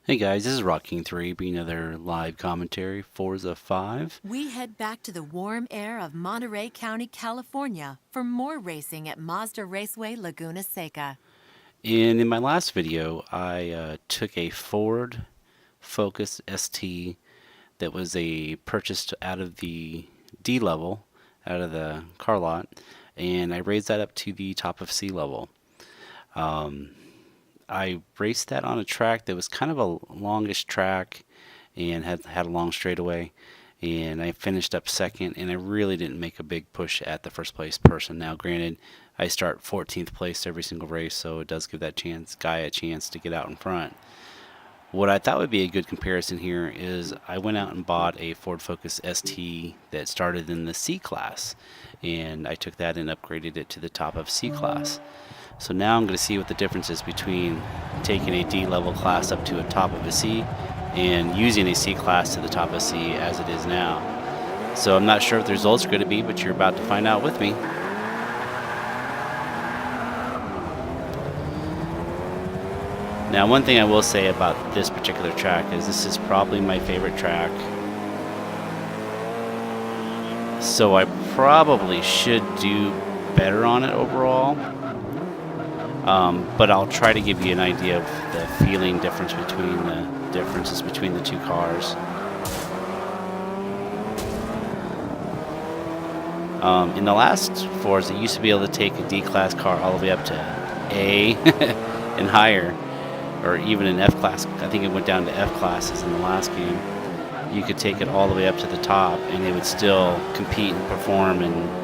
Hey guys, this is Rocking3 bringing another live commentary, Forza 5. We head back to the warm air of Monterey County, California for more racing at Mazda Raceway Laguna Seca. And in my last video, I took a Ford Focus ST that was purchased out of the D level, out of the car lot, and I raised that up to the top of C level. I raced that on a track that was kind of a longish track and had a long straightaway. And I finished up second, and I really didn't make a big push at the first place person. Now, granted, I start 14th place every single race, so it does give that guy a chance to get out in front. What I thought would be a good comparison here is I went out and bought a Ford Focus ST that started in the C class, and I took that and upgraded it to the top of C class. So now I'm going to see what the difference is between taking a D level class up to a top of a C and using a C class to the top of C as it is now. So I'm not sure what the results are going to be, but you're about to find out with me. Now, one thing I will say about this particular track is this is probably my favorite track. So I probably should do better on it overall. But I'll try to give you an idea of the feeling differences between the two cars. In the last Forza, you used to be able to take a D Class car all the way up to A and higher, or even an F Class. I think it went down to F Classes in the last game. You could take it all the way up to the top, and it would still compete and perform and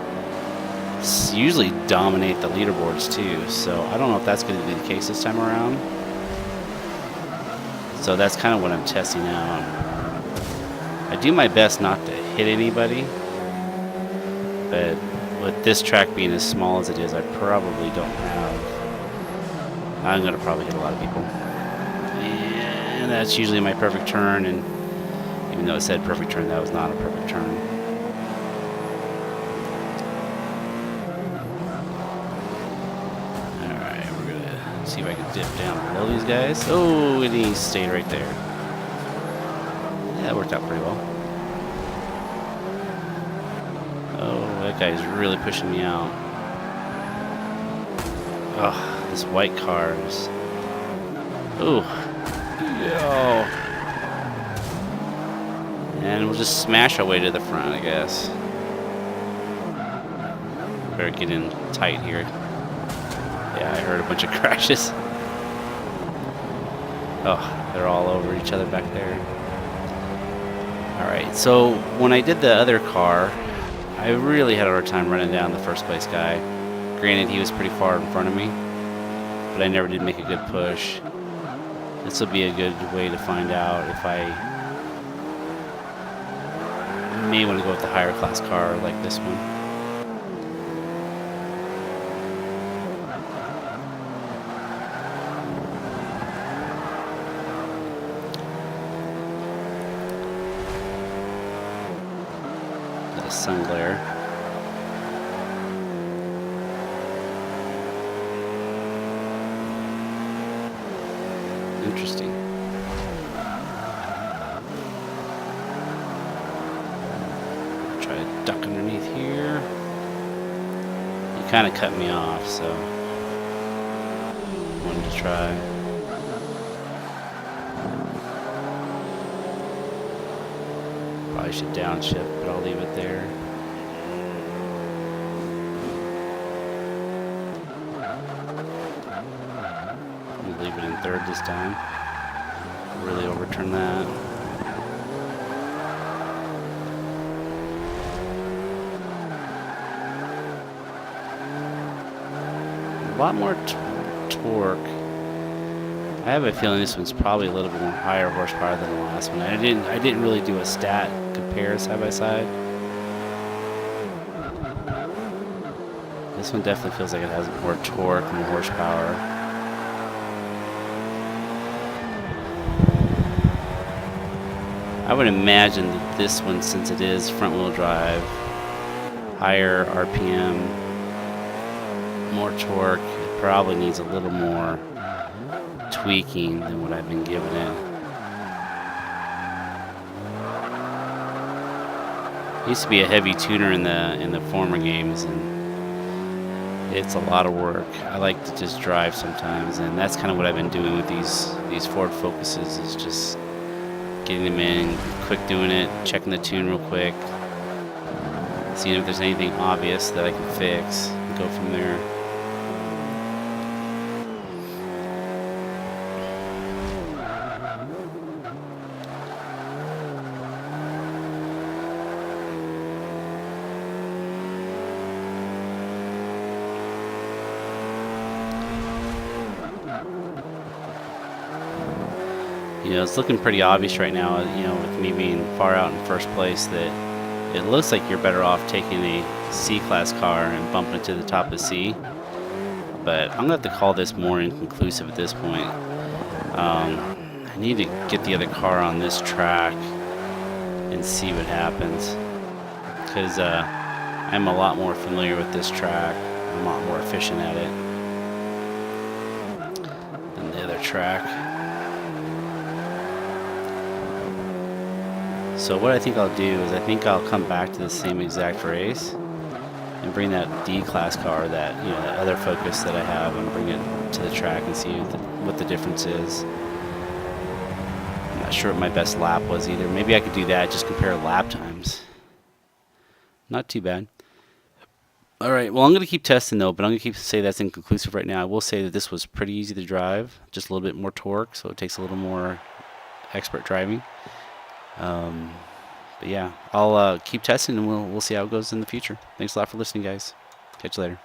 usually dominate the leaderboards too. So I don't know if that's going to be the case this time around. So that's kind of what I'm testing out. I do my best not to hit anybody, but with this track being as small as it is, I probably don't have. I'm going to probably hit a lot of people. And that's usually my perfect turn, and even though it said perfect turn, that was not a perfect turn. See if I can dip down below these guys. Oh, and he stayed right there. Yeah, that worked out pretty well. Oh, that guy's really pushing me out. Oh, this white car is... Ooh. Yo. And we'll just smash our way to the front, I guess. Better get in tight here. Yeah, I heard a bunch of crashes. Oh, they're all over each other back there. Alright, so when I did the other car, I really had a hard time running down the first place guy. Granted, he was pretty far in front of me, but I never did make a good push. This will be a good way to find out if I may want to go with the higher class car like this one. Sun glare. Interesting. Try to duck underneath here. He kind of cut me off, so wanted to try. Probably should downshift, but I'll leave it there. I'll leave it in third this time. Really overturn that. A lot more torque. I have a feeling this one's probably a little bit more higher horsepower than the last one. I didn't really do a stat compare side by side. This one definitely feels like it has more torque, more horsepower. I would imagine that this one, since it is front wheel drive, higher RPM, more torque, it probably needs a little more tweaking than what I've been given it. I used to be a heavy tuner in the former games, and it's a lot of work. I like to just drive sometimes, and that's kind of what I've been doing with these Ford Focuses, is just getting them in, quick doing it, checking the tune real quick, seeing if there's anything obvious that I can fix, and go from there. You know, it's looking pretty obvious right now, you know, with me being far out in first place, that it looks like you're better off taking a C-Class car and bumping it to the top of C. But I'm going to have to call this more inconclusive at this point. I need to get the other car on this track and see what happens. Because I'm a lot more familiar with this track. I'm a lot more efficient at it than the other track. So what I think I'll do is I think I'll come back to the same exact race and bring that D Class car, that, you know, that other Focus that I have, and bring it to the track and see what the difference is. I'm not sure what my best lap was either. Maybe I could do that, just compare lap times. Not too bad. All right, well, I'm going to keep testing though, but I'm going to say that's inconclusive right now. I will say that this was pretty easy to drive, just a little bit more torque, so it takes a little more expert driving. But yeah, I'll keep testing, and we'll see how it goes in the future. Thanks a lot for listening, guys. Catch you later.